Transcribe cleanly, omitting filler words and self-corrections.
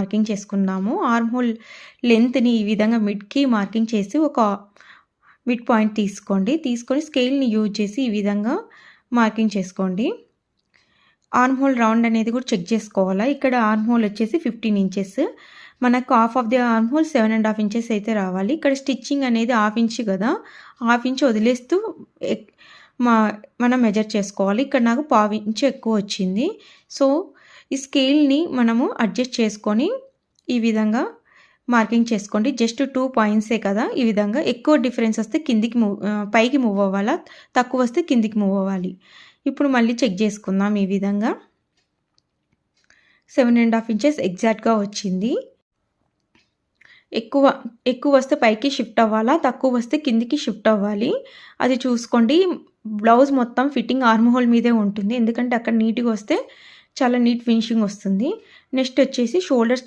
Marking చేసుకున్నాము. Arm whole లెంత్ని ఈ విధంగా మిడ్కి మార్కింగ్ చేసి ఒక మిడ్ పాయింట్ తీసుకొని స్కేల్ని యూజ్ చేసి ఈ విధంగా మార్కింగ్ చేసుకోండి. ఆర్మ్ హోల్ రౌండ్ అనేది కూడా చెక్ చేసుకోవాలా. ఇక్కడ ఆర్మ్ హోల్ వచ్చేసి 15 ఇంచెస్, మనకు half of the arm whole 7.5 inches అయితే రావాలి. ఇక్కడ స్టిచ్చింగ్ అనేది 1/2 ఇంచ్ కదా, 1/2 ఇంచ్ వదిలేస్తూ మనం మెజర్ చేసుకోవాలి. ఇక్కడ నాకు 1/4 ఇంచ్ ఎక్కువ వచ్చింది. సో ఈ స్కేల్ని మనము అడ్జస్ట్ చేసుకొని ఈ విధంగా మార్కింగ్ చేసుకోండి. జస్ట్ 2 పాయింట్సే కదా, ఈ విధంగా ఎక్కువ డిఫరెన్స్ వస్తే పైకి మూవ్ అవ్వాలా, తక్కువ వస్తే కిందికి మూవ్ అవ్వాలి. ఇప్పుడు మళ్ళీ చెక్ చేసుకుందాం. ఈ విధంగా 7.5 ఇంచెస్ ఎగ్జాక్ట్గా వచ్చింది. ఎక్కువ వస్తే పైకి షిఫ్ట్ అవ్వాలా, తక్కువ వస్తే కిందికి షిఫ్ట్ అవ్వాలి, అది చూసుకోండి. బ్లౌజ్ మొత్తం ఫిట్టింగ్ ఆర్మ్ హోల్ మీదే ఉంటుంది, ఎందుకంటే అక్కడ నీట్గా వస్తే చాలా నీట్ ఫినిషింగ్ వస్తుంది. నెక్స్ట్ వచ్చేసి షోల్డర్స్